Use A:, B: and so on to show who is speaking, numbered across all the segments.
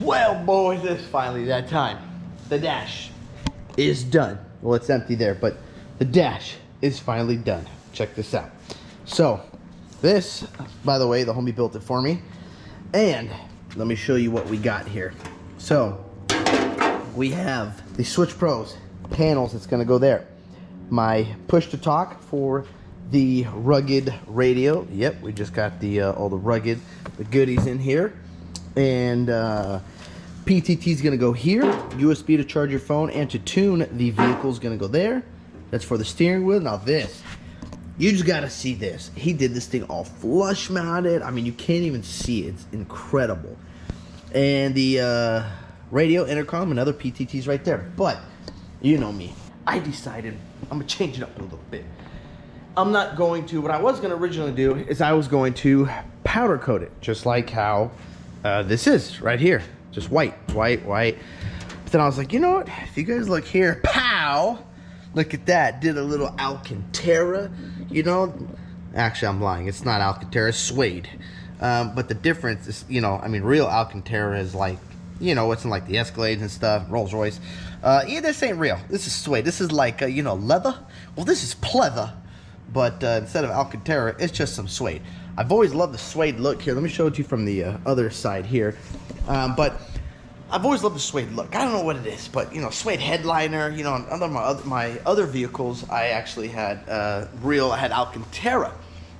A: Well, boys, it's finally that time. The dash is done. Well, it's empty there, but the dash is finally done. Check this out. So, this, by the way, the homie built it for me. And let me show you what we got here. So, we have the Switch Pros panels that's gonna go there. My push to talk for the rugged radio. Yep, we just got the all the goodies in here. And PTT is gonna go here. USB to charge your phone and to tune the vehicle is gonna go there. That's for the steering wheel. Now this, you just gotta see this. He did this thing all flush mounted. I mean, you can't even see it. It's incredible. And the radio, intercom, and other PTTs right there. But you know me, I decided I'm gonna change it up a little bit. I'm not going to, what I was gonna originally do is I was going to powder coat it, just like how this is right here. Just white. But then I was like, you know what? If you guys look here, pow! Look at that. Did a little Alcantara, you know? Actually, I'm lying. It's not Alcantara, it's suede. But the difference is, you know, I mean, real Alcantara is like, you know, what's in like the Escalades and stuff, Rolls Royce. Yeah, this ain't real. This is suede. This is like, you know, leather. Well, this is pleather. But instead of Alcantara, it's just some suede. I've always loved the suede look. Here, let me show it to you from the other side here. But I've always loved the suede look. I don't know what it is, but, you know, suede headliner. You know, on my other vehicles, I actually had I had Alcantara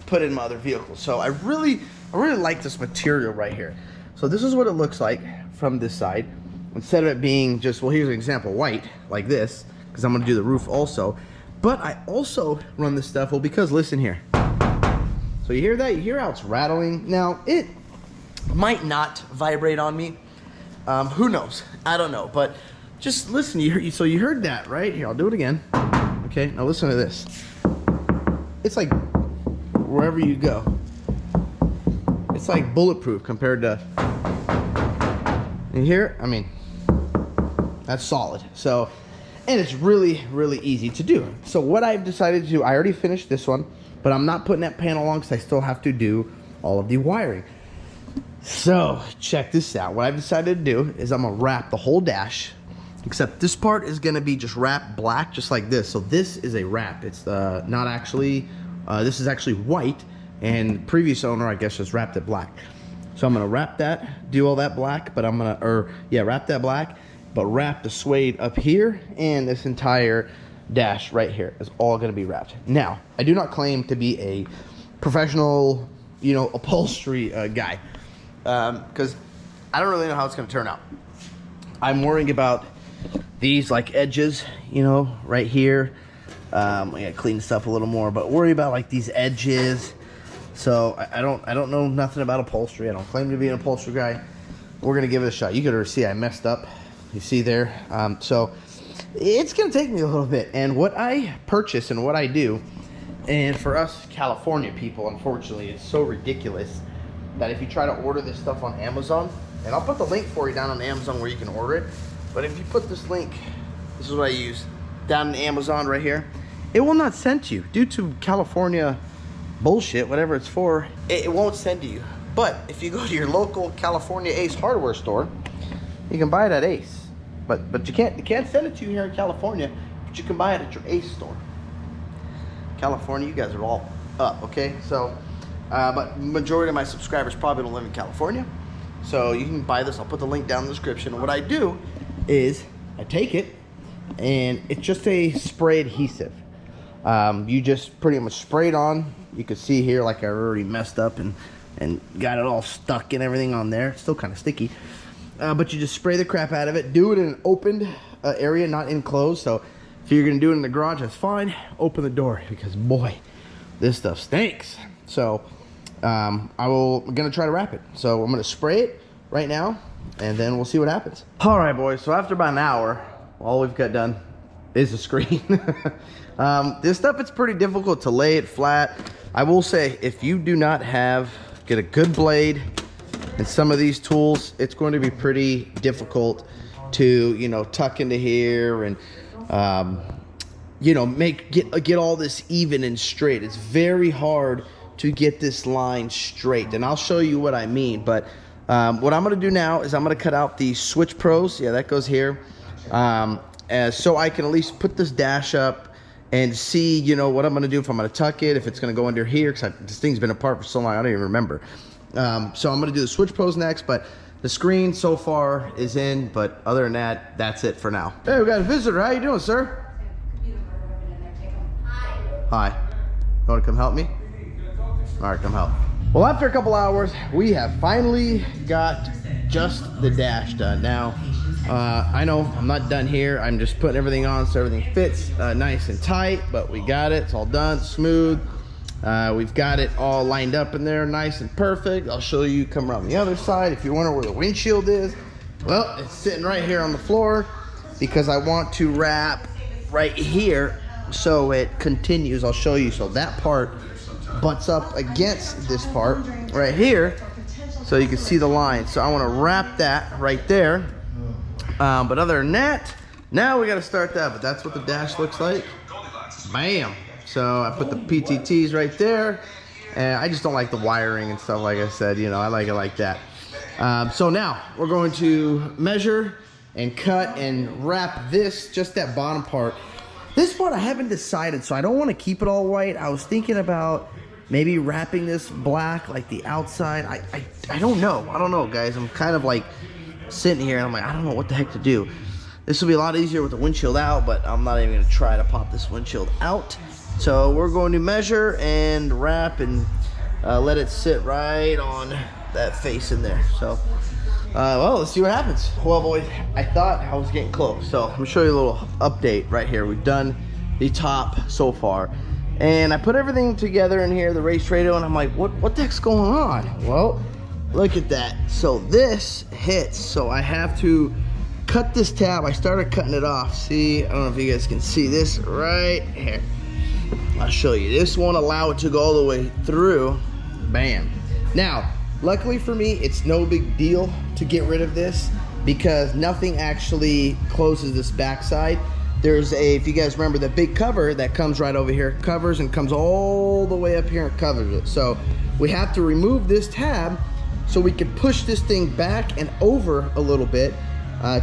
A: put in my other vehicles. So I really like this material right here. So this is what it looks like from this side. Instead of it being just, well, here's an example, white, like this, because I'm going to do the roof also. But I also run this stuff, well, because listen here. So you hear that? You hear how it's rattling? Now, it might not vibrate on me. Who knows? I don't know. But just listen. So you heard that, right? Here, I'll do it again. Okay, now listen to this. It's like wherever you go. It's like bulletproof compared to... You hear it? I mean, that's solid. So... And it's really, really easy to do. So what I've decided to do, I already finished this one, but I'm not putting that panel on because I still have to do all of the wiring. So check this out. What I've decided to do is I'm gonna wrap the whole dash, except this part is gonna be just wrapped black, just like this. So this is a wrap. It's not actually, this is actually white, and previous owner, I guess, just wrapped it black. So I'm gonna wrap that, do all that black, but I'm gonna, wrap that black, but wrap the suede up here, and this entire dash right here is all gonna be wrapped. Now, I do not claim to be a professional, you know, upholstery guy, because I don't really know how it's gonna turn out. I'm worrying about these like edges, you know, right here. I gotta clean this up a little more, but worry about like these edges. So I don't know nothing about upholstery. I don't claim to be an upholstery guy. We're gonna give it a shot. You could see I messed up. You see there, so it's gonna take me a little bit. And what I purchase and what I do, and for us California people, unfortunately, it's so ridiculous that if you try to order this stuff on Amazon, and I'll put the link for you down on Amazon where you can order it, but if you put this link, this is what I use, down in Amazon right here, it will not send to you. Due to California bullshit, whatever it's for, it won't send to you. But if you go to your local California Ace hardware store, you can buy it at Ace. But you can't send it to you here in California, but you can buy it at your Ace store. California, you guys are all up, okay? So, but majority of my subscribers probably don't live in California. So you can buy this. I'll put the link down in the description. And what I do is I take it, and it's just a spray adhesive. You just pretty much spray it on. You can see here like I already messed up and got it all stuck and everything on there. It's still kind of sticky. But you just spray the crap out of it. Do it in an opened area, not enclosed. So if you're going to do it in the garage, that's fine. Open the door, because boy, this stuff stinks. So I'm going to try to wrap it. So I'm going to spray it right now, and then we'll see what happens. All right, boys. So after about an hour, all we've got done is a screen. This stuff, it's pretty difficult to lay it flat. I will say, if you do not get a good blade and some of these tools, it's going to be pretty difficult to, you know, tuck into here and, you know, get all this even and straight. It's very hard to get this line straight, and I'll show you what I mean. But What I'm gonna do now is I'm gonna cut out the switch pros. Yeah, that goes here. So I can at least put this dash up and see, you know, what I'm gonna do, if I'm gonna tuck it, if it's gonna go under here, because this thing's been apart for so long, I don't even remember. So I'm gonna do the switch pros next, but the screen so far is in, but other than that, that's it for now. Hey, we got a visitor. How you doing, sir? Hi. You wanna come help me? All right, come help. Well, after a couple hours, we have finally got just the dash done. Now, I know I'm not done here. I'm just putting everything on so everything fits nice and tight, but we got it. It's all done, smooth. We've got it all lined up in there, nice and perfect. I'll show you, come around the other side. If you wonder where the windshield is, well, it's sitting right here on the floor because I want to wrap right here so it continues. I'll show you. So that part butts up against this part right here so you can see the line. So I want to wrap that right there. But other than that, now we got to start that. But that's what the dash looks like. Bam. So I put the PTTs right there, and I just don't like the wiring and stuff. Like I said, you know, I like it like that. So now we're going to measure and cut and wrap this, just that bottom part. This part I haven't decided, so I don't want to keep it all white. I was thinking about maybe wrapping this black, like the outside. I don't know. I don't know, guys. I'm kind of like sitting here and I'm like, I don't know what the heck to do. This will be a lot easier with the windshield out, but I'm not even going to try to pop this windshield out. So we're going to measure and wrap and let it sit right on that face in there. So, well, let's see what happens. Well, boys, I thought I was getting close. So I'm going to show you a little update right here. We've done the top so far. And I put everything together in here, the race radio, and I'm like, what the heck's going on? Well, look at that. So this hits, so I have to cut this tab. I started cutting it off. See, I don't know if you guys can see this right here. I'll show you. This won't allow it to go all the way through. Bam. Now, luckily for me, it's no big deal to get rid of this because nothing actually closes this backside. There's a, if you guys remember, the big cover that comes right over here, covers and comes all the way up here and covers it. So we have to remove this tab so we can push this thing back and over a little bit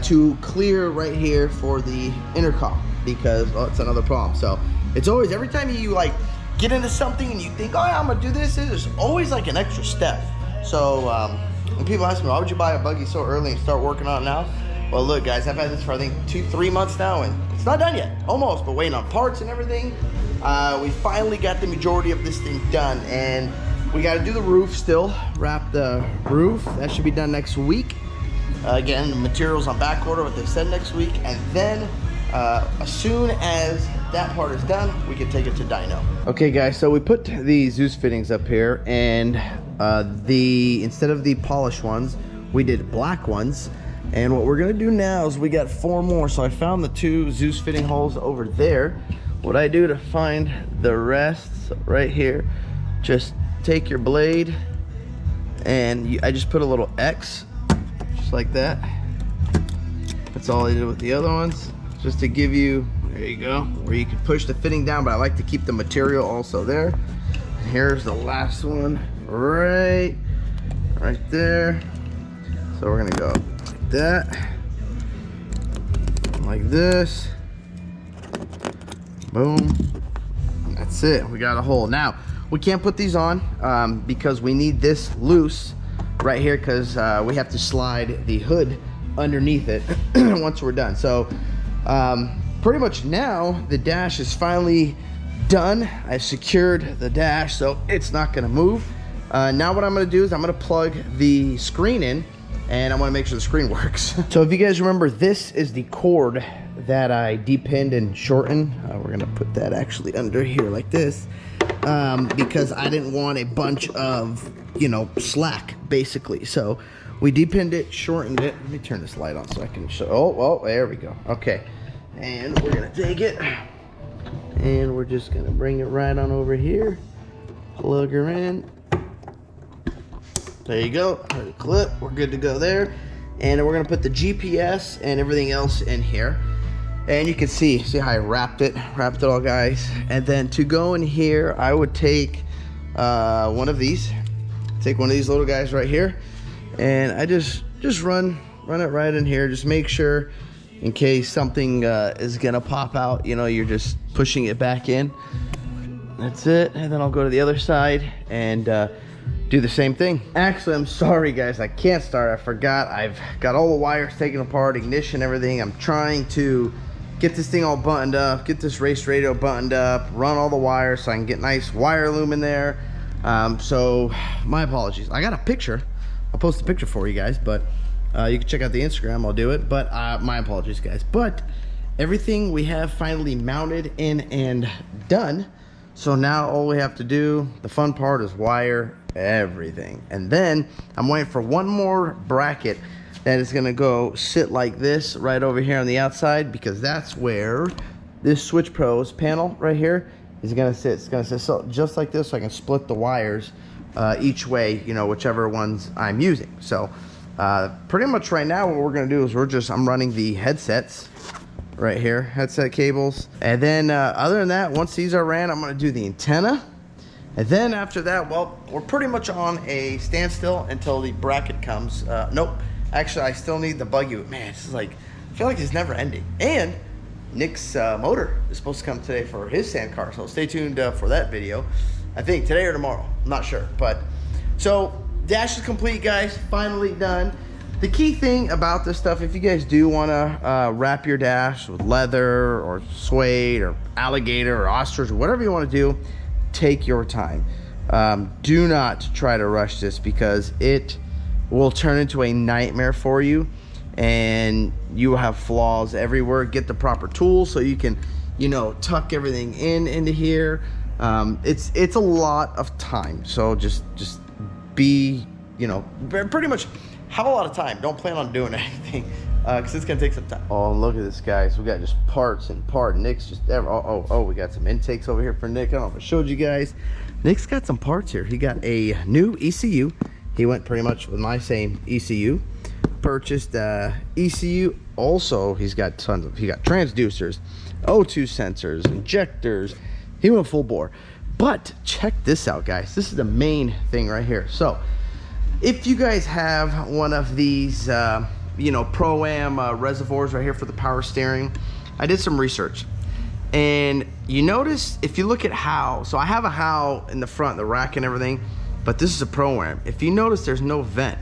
A: to clear right here for the intercom, because it's another problem. So it's always, every time you like get into something and you think, oh yeah, I'm gonna do this, there's always like an extra step. So when people ask me, why would you buy a buggy so early and start working on it now? Well, look, guys, I've had this for I think 2-3 months now, and it's not done yet, almost, but waiting on parts and everything. We finally got the majority of this thing done, and we got to do the roof still, wrap the roof. That should be done next week. Again, the materials on back order, what they said next week, and then as soon as that part is done, we can take it to dyno. Okay, guys, so we put the Zeus fittings up here, and instead of the polished ones, we did black ones. And what we're gonna do now is we got 4 more. So I found the 2 Zeus fitting holes over there. What I do to find the rest, right here, just take your blade and I just put a little X, just like that. That's all I did with the other ones, just to give you, there you go, where you can push the fitting down, but I like to keep the material also there. And here's the last one, right there. So we're gonna go like that, like this, boom, and that's it. We got a hole. Now we can't put these on because we need this loose right here, because we have to slide the hood underneath it once we're done. So pretty much now the dash is finally done. I've secured the dash so it's not gonna move. Now what I'm gonna do is I'm gonna plug the screen in, and I want to make sure the screen works. So if you guys remember, this is the cord that I depinned and shortened. We're gonna put that actually under here like this, because I didn't want a bunch of, you know, slack basically. So we depinned it, shortened it. Let me turn this light on so I can show. Oh, there we go. Okay, and we're gonna take it and we're just gonna bring it right on over here, plug her in. There you go, clip, we're good to go there. And then we're gonna put the GPS and everything else in here. And you can see how I wrapped it all, guys. And then to go in here, I would take one of these little guys right here, and I just run it right in here. Just make sure in case something is gonna pop out, you know, you're just pushing it back in. That's it. And then I'll go to the other side and do the same thing. Actually, I'm sorry guys, I can't start. I forgot. I've got all the wires taken apart, ignition, everything. I'm trying to get this thing all buttoned up, get this race radio buttoned up, run all the wires so I can get nice wire loom in there. So my apologies. I got a picture. I'll post a picture for you guys, but you can check out the Instagram. I'll do it, but my apologies guys. But everything we have finally mounted in and done. So now all we have to do, the fun part, is wire everything. And then I'm waiting for one more bracket that is gonna go sit like this right over here on the outside, because that's where this Switch Pros panel right here is gonna sit. It's gonna sit so just like this, so I can split the wires each way, you know, whichever ones I'm using. So pretty much right now what we're gonna do is I'm running the headsets right here, headset cables, and then other than that, once these are ran, I'm gonna do the antenna. And then after that, well, we're pretty much on a standstill until the bracket comes. Nope, actually I still need the buggy. Man, this is like, I feel like it's never ending. And Nick's motor is supposed to come today for his sand car, so stay tuned for that video. I think today or tomorrow, I'm not sure. But so dash is complete guys, finally done. The key thing about this stuff, if you guys do want to wrap your dash with leather or suede or alligator or ostrich or whatever you want to do, take your time. Do not try to rush this, because it will turn into a nightmare for you and you will have flaws everywhere. Get the proper tools so you can, you know, tuck everything into here. It's a lot of time, so just be, you know, pretty much have a lot of time. Don't plan on doing anything because it's gonna take some time. Oh, look at this guys, we got just parts and part. Nick's just we got some intakes over here for Nick. I don't know if I showed you guys. Nick's got some parts here. He got a new ECU. He went pretty much with my same ECU. Purchased ECU. Also, he got transducers, O2 sensors, injectors. He went full bore. But check this out guys, this is the main thing right here. So if you guys have one of these you know, Pro-Am reservoirs right here for the power steering, I did some research, and you notice if you look at how, so I have a how in the front, the rack and everything, but this is a Pro-Am. If you notice there's no vent,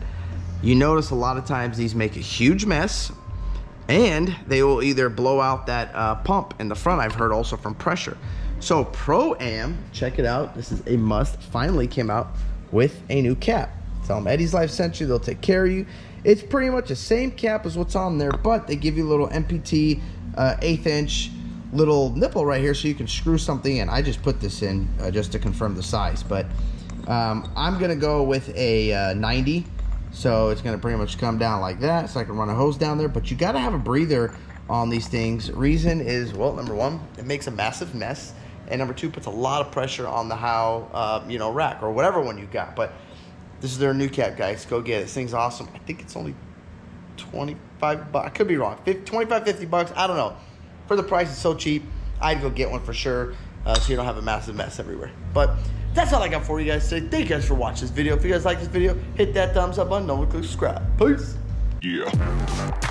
A: you notice a lot of times these make a huge mess, and they will either blow out that pump in the front, I've heard, also from pressure. So Pro-Am, check it out, this is a must, finally came out with a new cap. Tell them Eddie's Life sent you, they'll take care of you. It's pretty much the same cap as what's on there, but they give you a little MPT 1/8 inch little nipple right here so you can screw something in. I just put this in just to confirm the size, but I'm gonna go with a 90, so it's gonna pretty much come down like that, so I can run a hose down there. But you gotta have a breather on these things. Reason is, well, number one, it makes a massive mess, and number two, puts a lot of pressure on the how you know, rack or whatever one you got. But this is their new cap, guys. Go get it. This thing's awesome. I think it's only 25 bucks. I could be wrong. 25, 50 bucks. I don't know. For the price, it's so cheap. I'd go get one for sure, so you don't have a massive mess everywhere. But that's all I got for you guys today. Thank you guys for watching this video. If you guys like this video, hit that thumbs up button. Don't forget to subscribe. Peace.
B: Yeah.